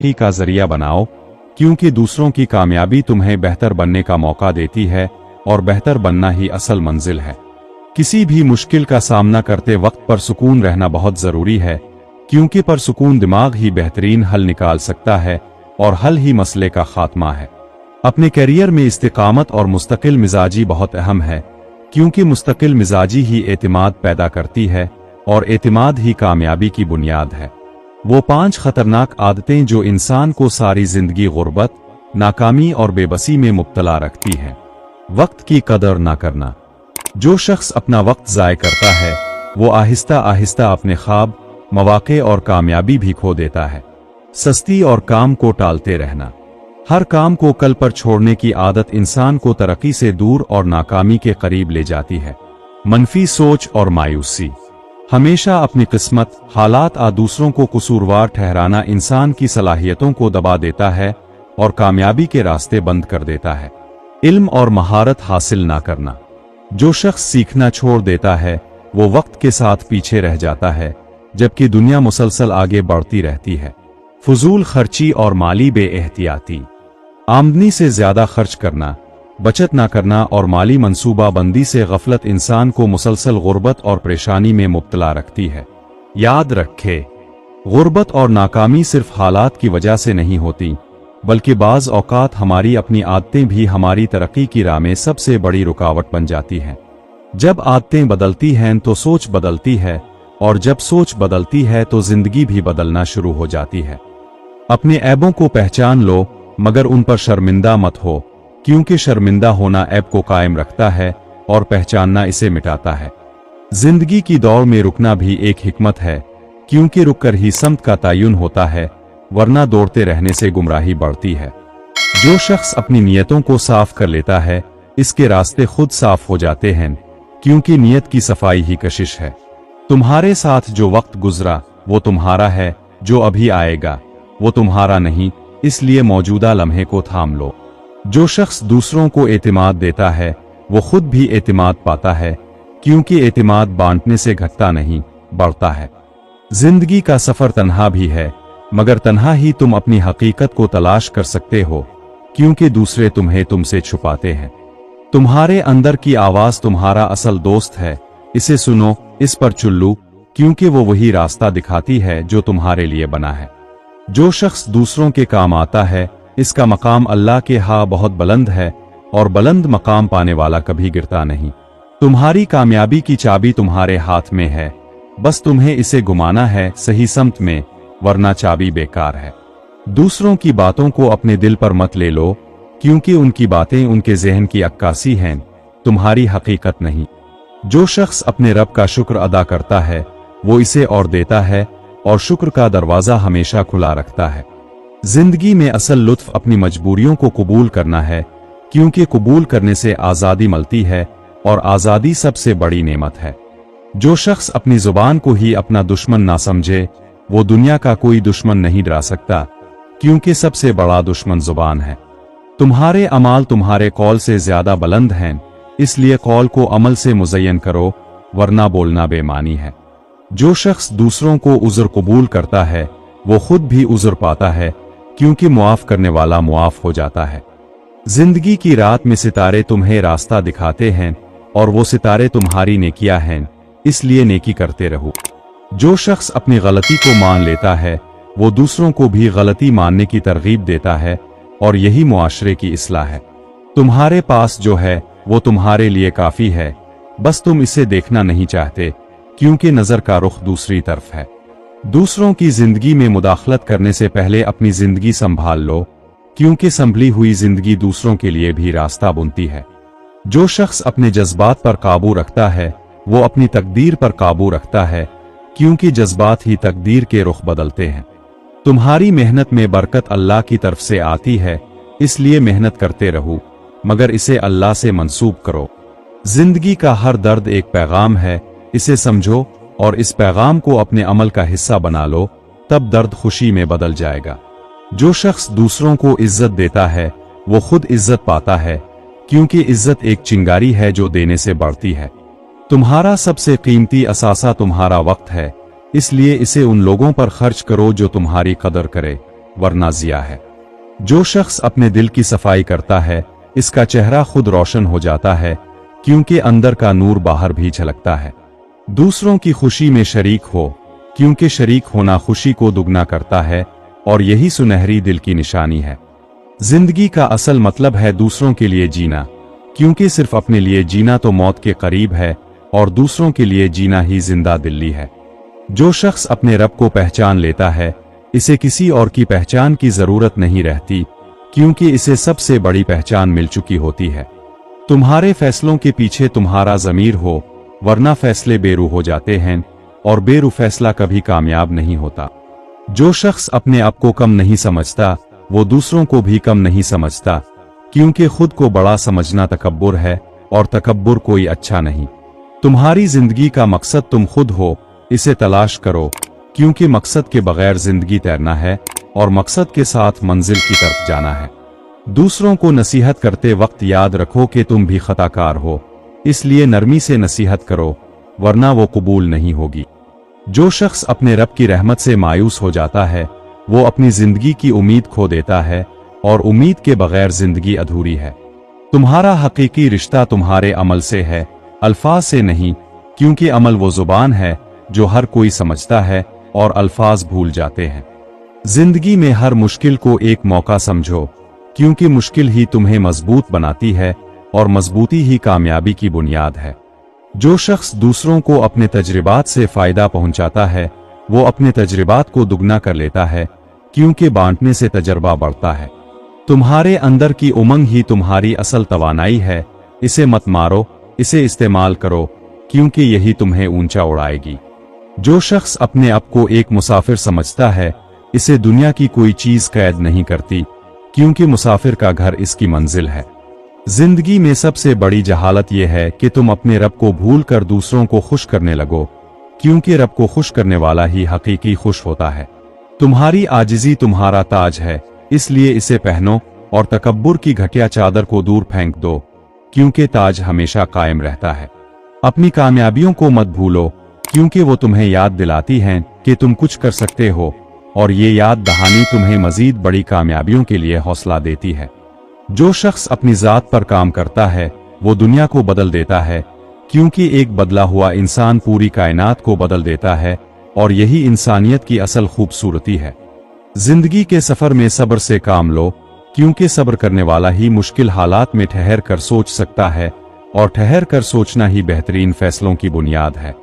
ही का जरिया बनाओ, क्योंकि दूसरों की कामयाबी तुम्हें बेहतर बनने का मौका देती है और बेहतर बनना ही असल मंजिल है। किसी भी मुश्किल का सामना करते वक्त परसुकून रहना बहुत जरूरी है, क्योंकि परसुकून दिमाग ही बेहतरीन हल निकाल सकता है और हल ही मसले का खात्मा है। अपने करियर में इस्तिकामत और मुस्तकिल मिजाजी बहुत अहम है, क्योंकि मुस्तकिल मिजाजी ही एतिमाद पैदा करती है और एतिमाद ही कामयाबी की बुनियाद है। वो 5 खतरनाक आदतें जो इंसान को सारी जिंदगी गुर्बत, नाकामी और बेबसी में मुब्तला रखती हैं। वक्त की कदर ना करना। जो शख्स अपना वक्त ज़ाय करता है वो आहिस्ता आहिस्ता अपने ख्वाब, मौके और कामयाबी भी खो देता है। सस्ती और काम को टालते रहना। हर काम को कल पर छोड़ने की आदत इंसान को तरक्की से दूर और नाकामी के करीब ले जाती है। मनफी सोच और मायूसी। हमेशा अपनी किस्मत, हालात आ दूसरों को कसूरवार ठहराना इंसान की सलाहियतों को दबा देता है और कामयाबी के रास्ते बंद कर देता है। इल्म और महारत हासिल ना करना। जो शख्स सीखना छोड़ देता है वो वक्त के साथ पीछे रह जाता है, जबकि दुनिया मुसलसल आगे बढ़ती रहती है। फजूल खर्ची और माली बेएहतियाती। आमदनी से ज्यादा खर्च करना, बचत ना करना और माली मंसूबाबंदी से गफलत इंसान को मुसलसल गुर्बत और परेशानी में मुब्तला रखती है। याद रखे, गुर्बत और नाकामी सिर्फ हालात की वजह से नहीं होती, बल्कि बाज़ औकात हमारी अपनी आदतें भी हमारी तरक्की की राह में सबसे बड़ी रुकावट बन जाती हैं। जब आदतें बदलती हैं तो सोच बदलती है, और जब सोच बदलती है तो जिंदगी भी बदलना शुरू हो जाती है। अपने ऐबों को पहचान लो, मगर उन पर शर्मिंदा मत हो, क्योंकि शर्मिंदा होना ऐब को कायम रखता है और पहचानना इसे मिटाता है। जिंदगी की दौड़ में रुकना भी एक हिकमत है, क्योंकि रुककर ही समत का तयन होता है, वरना दौड़ते रहने से गुमराही बढ़ती है। जो शख्स अपनी नियतों को साफ कर लेता है इसके रास्ते खुद साफ हो जाते हैं, क्योंकि नियत की सफाई ही कशिश है। तुम्हारे साथ जो वक्त गुजरा वो तुम्हारा है, जो अभी आएगा वो तुम्हारा नहीं, इसलिए मौजूदा लम्हे को थाम लो। जो शख्स दूसरों को एतिमाद देता है वो खुद भी एतिमाद पाता है, क्योंकि एतिमाद बांटने से घटता नहीं, बढ़ता है। जिंदगी का सफर तन्हा भी है, मगर तन्हा ही तुम अपनी हकीकत को तलाश कर सकते हो, क्योंकि दूसरे तुम्हें तुमसे छुपाते हैं। तुम्हारे अंदर की आवाज तुम्हारा असल दोस्त है, इसे सुनो, इस पर चुल्लू, क्योंकि वो वही रास्ता दिखाती है जो तुम्हारे लिए बना है। जो शख्स दूसरों के काम आता है इसका मकाम अल्लाह के यहाँ बहुत बुलंद है, और बुलंद मकाम पाने वाला कभी गिरता नहीं। तुम्हारी कामयाबी की चाबी तुम्हारे हाथ में है, बस तुम्हें इसे घुमाना है सही समत में, वरना चाबी बेकार है। दूसरों की बातों को अपने दिल पर मत ले लो, क्योंकि उनकी बातें उनके ज़हन की अक्कासी हैं, तुम्हारी हकीकत नहीं। जो शख्स अपने रब का शुक्र अदा करता है वो इसे और देता है, और शुक्र का दरवाजा हमेशा खुला रखता है। जिंदगी में असल लुत्फ अपनी मजबूरियों को कबूल करना है, क्योंकि कबूल करने से आज़ादी मिलती है, और आज़ादी सबसे बड़ी नेमत है। जो शख्स अपनी जुबान को ही अपना दुश्मन ना समझे वो दुनिया का कोई दुश्मन नहीं डरा सकता, क्योंकि सबसे बड़ा दुश्मन जुबान है। तुम्हारे अमाल तुम्हारे कौल से ज्यादा बुलंद हैं, इसलिए कौल को अमल से मुज़य्यन करो, वरना बोलना बेमानी है। जो शख्स दूसरों को उज़्र कबूल करता है वो खुद भी उज़्र पाता है, क्योंकि मुआफ करने वाला मुआफ हो जाता है। जिंदगी की रात में सितारे तुम्हें रास्ता दिखाते हैं, और वो सितारे तुम्हारी नेकियां हैं, इसलिए नेकी करते रहो। जो शख्स अपनी गलती को मान लेता है वो दूसरों को भी गलती मानने की तरगीब देता है, और यही मुआशरे की इस्लाह है। तुम्हारे पास जो है वो तुम्हारे लिए काफी है, बस तुम इसे देखना नहीं चाहते, क्योंकि नजर का रुख दूसरी तरफ है। दूसरों की जिंदगी में मुदाखलत करने से पहले अपनी जिंदगी संभाल लो, क्योंकि संभली हुई जिंदगी दूसरों के लिए भी रास्ता बुनती है। जो शख्स अपने जज्बात पर काबू रखता है वो अपनी तकदीर पर काबू रखता है, क्योंकि जज्बात ही तकदीर के रुख बदलते हैं। तुम्हारी मेहनत में बरकत अल्लाह की तरफ से आती है, इसलिए मेहनत करते रहो, मगर इसे अल्लाह से मंसूब करो। जिंदगी का हर दर्द एक पैगाम है, इसे समझो और इस पैगाम को अपने अमल का हिस्सा बना लो, तब दर्द खुशी में बदल जाएगा। जो शख्स दूसरों को इज्जत देता है वो खुद इज्जत पाता है, क्योंकि इज्जत एक चिंगारी है जो देने से बढ़ती है। तुम्हारा सबसे कीमती असासा तुम्हारा वक्त है, इसलिए इसे उन लोगों पर खर्च करो जो तुम्हारी कदर करे, वरना जिया है। जो शख्स अपने दिल की सफाई करता है, इसका चेहरा खुद रोशन हो जाता है, क्योंकि अंदर का नूर बाहर भी झलकता है। दूसरों की खुशी में शरीक हो, क्योंकि शरीक होना खुशी को दुगना करता है, और यही सुनहरी दिल की निशानी है। जिंदगी का असल मतलब है दूसरों के लिए जीना, क्योंकि सिर्फ अपने लिए जीना तो मौत के करीब है, और दूसरों के लिए जीना ही जिंदा दिल्ली है। जो शख्स अपने रब को पहचान लेता है, इसे किसी और की पहचान की जरूरत नहीं रहती, क्योंकि इसे सबसे बड़ी पहचान मिल चुकी होती है। तुम्हारे फैसलों के पीछे तुम्हारा ज़मीर हो, वरना फैसले बेरूह हो जाते हैं, और बेरूह फैसला कभी कामयाब नहीं होता। जो शख्स अपने आप को कम नहीं समझता, वो दूसरों को भी कम नहीं समझता, क्योंकि खुद को बड़ा समझना तकब्बुर है, और तकब्बुर कोई अच्छा नहीं। तुम्हारी जिंदगी का मकसद तुम खुद हो, इसे तलाश करो, क्योंकि मकसद के बगैर जिंदगी तैरना है, और मकसद के साथ मंजिल की तरफ जाना है। दूसरों को नसीहत करते वक्त याद रखो कि तुम भी खताकार हो, इसलिए नरमी से नसीहत करो, वरना वो कबूल नहीं होगी। जो शख्स अपने रब की रहमत से मायूस हो जाता है, वो अपनी जिंदगी की उम्मीद खो देता है, और उम्मीद के बगैर जिंदगी अधूरी है। तुम्हारा हकीकी रिश्ता तुम्हारे अमल से है, अल्फाज से नहीं, क्योंकि अमल वो जुबान है जो हर कोई समझता है, और अल्फाज भूल जाते हैं। जिंदगी में हर मुश्किल को एक मौका समझो, क्योंकि मुश्किल ही तुम्हें मजबूत बनाती है, और मजबूती ही कामयाबी की बुनियाद है। जो शख्स दूसरों को अपने तजर्बात से फायदा पहुंचाता है, वो अपने तजर्बात को दुगना कर लेता है, क्योंकि बांटने से तजर्बा बढ़ता है। तुम्हारे अंदर की उमंग ही तुम्हारी असल तवानाई है, इसे मत मारो, इसे इस्तेमाल करो, क्योंकि यही तुम्हें ऊंचा उड़ाएगी। जो शख्स अपने आप को एक मुसाफिर समझता है, इसे दुनिया की कोई चीज कैद नहीं करती, क्योंकि मुसाफिर का घर इसकी मंजिल है। जिंदगी में सबसे बड़ी जहालत यह है कि तुम अपने रब को भूल कर दूसरों को खुश करने लगो, क्योंकि रब को खुश करने वाला ही हकीकी खुश होता है। तुम्हारी आजिज़ी तुम्हारा ताज है, इसलिए इसे पहनो, और तकब्बुर की घटिया चादर को दूर फेंक दो, क्योंकि ताज हमेशा कायम रहता है। अपनी कामयाबियों को मत भूलो, क्योंकि वो तुम्हें याद दिलाती हैं कि तुम कुछ कर सकते हो, और ये याद दहानी तुम्हें मजीद बड़ी कामयाबियों के लिए हौसला देती है। जो शख्स अपनी जात पर काम करता है, वो दुनिया को बदल देता है, क्योंकि एक बदला हुआ इंसान पूरी कायनात को बदल देता है, और यही इंसानियत की असल खूबसूरती है। जिंदगी के सफर में सब्र से काम लो, क्योंकि सब्र करने वाला ही मुश्किल हालात में ठहर कर सोच सकता है, और ठहर कर सोचना ही बेहतरीन फैसलों की बुनियाद है।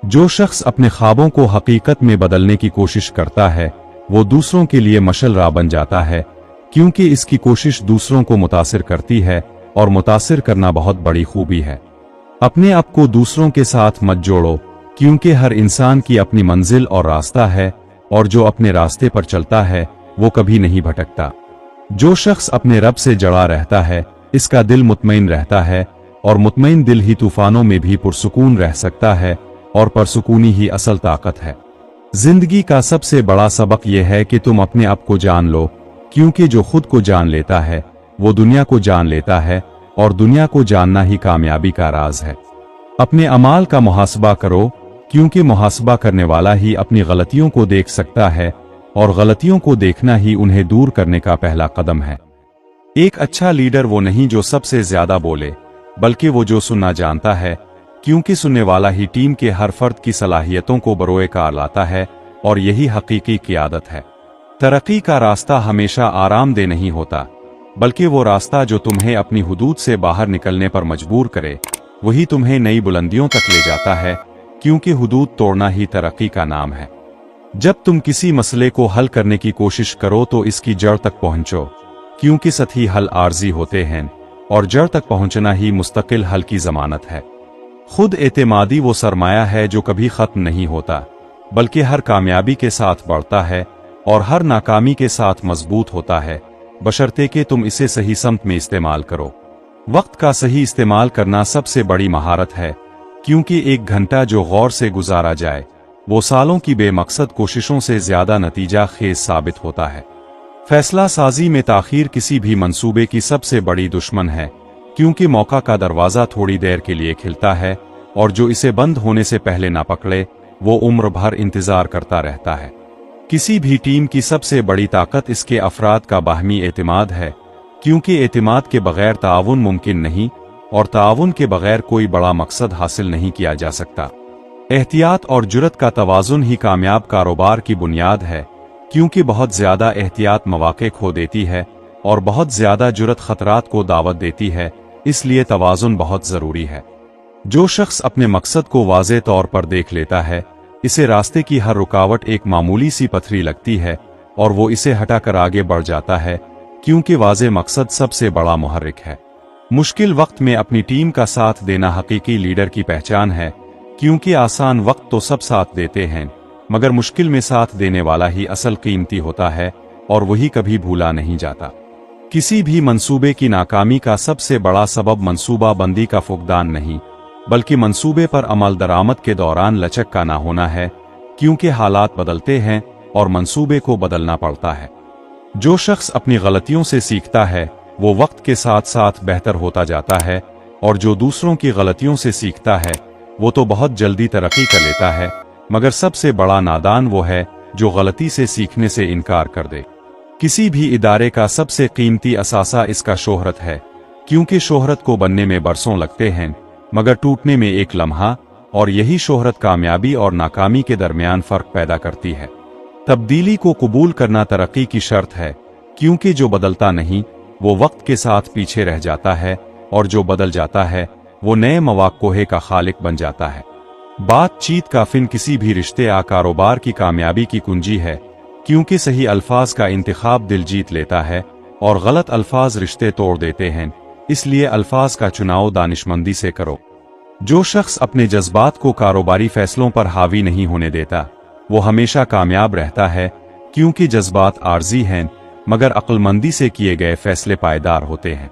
जो शख्स अपने ख्वाबों को हकीकत में बदलने की कोशिश करता है, वो दूसरों के लिए मशल राह बन जाता है, क्योंकि इसकी कोशिश दूसरों को मुतासिर करती है, और मुतासिर करना बहुत बड़ी खूबी है। अपने आप को दूसरों के साथ मत जोड़ो, क्योंकि हर इंसान की अपनी मंजिल और रास्ता है, और जो अपने रास्ते पर चलता है वो कभी नहीं भटकता। जो शख्स अपने रब से जड़ा रहता है, इसका दिल मुतमईन रहता है, और मुतमईन दिल ही तूफानों में भी पुरसुकून रह सकता है, और परसुकूनी ही असल ताकत है। जिंदगी का सबसे बड़ा सबक यह है कि तुम अपने आप को जान लो, क्योंकि जो खुद को जान लेता है वो दुनिया को जान लेता है, और दुनिया को जानना ही कामयाबी का राज है। अपने अमाल का मुहासबा करो, क्योंकि मुहासबा करने वाला ही अपनी गलतियों को देख सकता है, और गलतियों को देखना ही उन्हें दूर करने का पहला कदम है। एक अच्छा लीडर वो नहीं जो सबसे ज्यादा बोले, बल्कि वो जो सुनना जानता है, क्योंकि सुनने वाला ही टीम के हर फर्द की सलाहियतों को बरोए कार लाता है, और यही हकीकी क़ियादत है। तरक्की का रास्ता हमेशा आरामदेह नहीं होता, बल्कि वो रास्ता जो तुम्हें अपनी हुदूद से बाहर निकलने पर मजबूर करे, वही तुम्हें नई बुलंदियों तक ले जाता है, क्योंकि हुदूद तोड़ना ही तरक्की का नाम है। जब तुम किसी मसले को हल करने की कोशिश करो तो इसकी जड़ तक पहुंचो, क्योंकि सतही हल आर्जी होते हैं, और जड़ तक पहुंचना ही मुस्तकिल हल की जमानत है। खुद एतमादी वो सरमाया है जो कभी खत्म नहीं होता, बल्कि हर कामयाबी के साथ बढ़ता है, और हर नाकामी के साथ मजबूत होता है, बशर्ते कि तुम इसे सही समत में इस्तेमाल करो। वक्त का सही इस्तेमाल करना सबसे बड़ी महारत है, क्योंकि एक घंटा जो गौर से गुजारा जाए वो सालों की बेमकसद कोशिशों से ज्यादा नतीजा खेज साबित होता है। फैसला साजी में ताखीर किसी भी मंसूबे की सबसे बड़ी दुश्मन है, क्योंकि मौका का दरवाजा थोड़ी देर के लिए खिलता है, और जो इसे बंद होने से पहले ना पकड़े वो उम्र भर इंतजार करता रहता है। किसी भी टीम की सबसे बड़ी ताकत इसके अफराद का बाहमी एतमाद है, क्योंकि एतमाद के बगैर ताउन मुमकिन नहीं और ताउन के बगैर कोई बड़ा मकसद हासिल नहीं किया जा सकता। एहतियात और जुरत का तवाजुन ही कामयाब कारोबार की बुनियाद है, क्योंकि बहुत ज्यादा एहतियात मौके खो देती है और बहुत ज्यादा जुरत खतरात को दावत देती है, इसलिए तवाजुन बहुत जरूरी है। जो शख्स अपने मकसद को वाज़े तौर पर देख लेता है, इसे रास्ते की हर रुकावट एक मामूली सी पत्थरी लगती है और वो इसे हटाकर आगे बढ़ जाता है, क्योंकि वाज़े मकसद सबसे बड़ा मुहर्रिक है। मुश्किल वक्त में अपनी टीम का साथ देना हकीकी लीडर की पहचान है, क्योंकि आसान वक्त तो सब साथ देते हैं, मगर मुश्किल में साथ देने वाला ही असल कीमती होता है और वही कभी भूला नहीं जाता। किसी भी मंसूबे की नाकामी का सबसे बड़ा सबब मंसूबा बंदी का फुकदान नहीं, बल्कि मंसूबे पर अमल दरामद के दौरान लचक का ना होना है, क्योंकि हालात बदलते हैं और मंसूबे को बदलना पड़ता है। जो शख्स अपनी गलतियों से सीखता है वो वक्त के साथ साथ बेहतर होता जाता है, और जो दूसरों की गलतियों से सीखता है वो तो बहुत जल्दी तरक्की कर लेता है, मगर सबसे बड़ा नादान वो है जो गलती से सीखने से इनकार कर दे। किसी भी इदारे का सबसे कीमती असासा इसका शोहरत है, क्योंकि शोहरत को बनने में बरसों लगते हैं मगर टूटने में एक लम्हा, और यही शोहरत कामयाबी और नाकामी के दरमियान फर्क पैदा करती है। तब्दीली को कबूल करना तरक्की की शर्त है, क्योंकि जो बदलता नहीं वो वक्त के साथ पीछे रह जाता है, और जो बदल जाता है वो नए मवाक़े का खालिक बन जाता है। बातचीत का फिन किसी भी रिश्ते या कारोबार की कामयाबी की कुंजी है, क्योंकि सही अल्फाज का इंतखाब दिल जीत लेता है और गलत अल्फाज रिश्ते तोड़ देते हैं, इसलिए अल्फाज का चुनाव दानिशमंदी से करो। जो शख्स अपने जज्बात को कारोबारी फैसलों पर हावी नहीं होने देता वो हमेशा कामयाब रहता है, क्योंकि जज्बात आर्जी हैं मगर अक्लमंदी से किए गए फैसले पायदार होते हैं।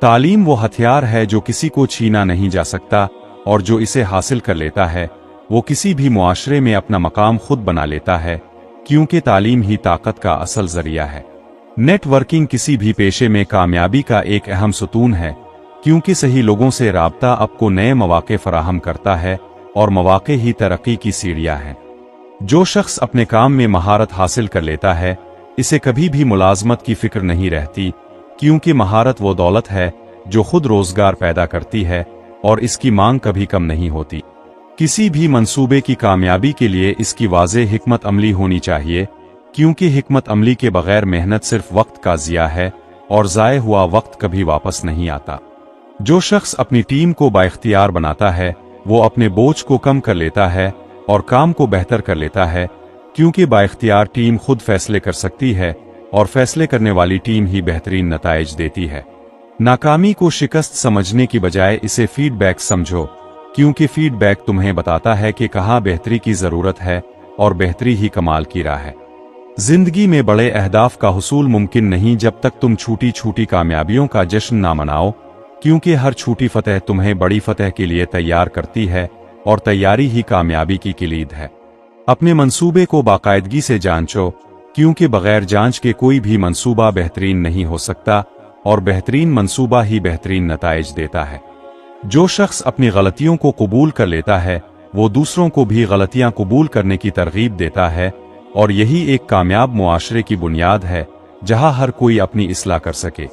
तालीम वो हथियार है जो किसी को छीना नहीं जा सकता, और जो इसे हासिल कर लेता है वो किसी भी मुआशरे में अपना मकाम खुद बना लेता है, क्योंकि तालीम ही ताकत का असल जरिया है। नेटवर्किंग किसी भी पेशे में कामयाबी का एक अहम सुतून है, क्योंकि सही लोगों से राब्ता आपको नए मौके फराहम करता है और मौके ही तरक्की की सीढ़ियां हैं। जो शख्स अपने काम में महारत हासिल कर लेता है इसे कभी भी मुलाजमत की फिक्र नहीं रहती, क्योंकि महारत वो दौलत है जो खुद रोजगार पैदा करती है और इसकी मांग कभी कम नहीं होती। किसी भी मंसूबे की कामयाबी के लिए इसकी वाज़ेह हिकमत अमली होनी चाहिए, क्योंकि हिकमत अमली के बगैर मेहनत सिर्फ वक्त का ज़िया है और ज़ाय हुआ वक्त कभी वापस नहीं आता। जो शख्स अपनी टीम को बाइख्तियार बनाता है वो अपने बोझ को कम कर लेता है और काम को बेहतर कर लेता है, क्योंकि बाइख्तियार टीम खुद फैसले कर सकती है और फैसले करने वाली टीम ही बेहतरीन नताइज देती है। नाकामी को शिकस्त समझने की बजाय इसे फीडबैक समझो, क्योंकि फीडबैक तुम्हें बताता है कि कहाँ बेहतरी की ज़रूरत है और बेहतरी ही कमाल की राह है। जिंदगी में बड़े अहदाफ का हुसूल मुमकिन नहीं जब तक तुम छोटी छोटी कामयाबियों का जश्न ना मनाओ, क्योंकि हर छोटी फतह तुम्हें बड़ी फतह के लिए तैयार करती है और तैयारी ही कामयाबी की किलीद है। अपने मंसूबे को बाकायदगी से जांचो, क्योंकि बगैर जांच के कोई भी मंसूबा बेहतरीन नहीं हो सकता और बेहतरीन मंसूबा ही बेहतरीन नताइज देता है। जो शख्स अपनी गलतियों को कबूल कर लेता है वो दूसरों को भी गलतियां कबूल करने की तरगीब देता है, और यही एक कामयाब मुआशरे की बुनियाद है जहां हर कोई अपनी इस्लाह कर सके।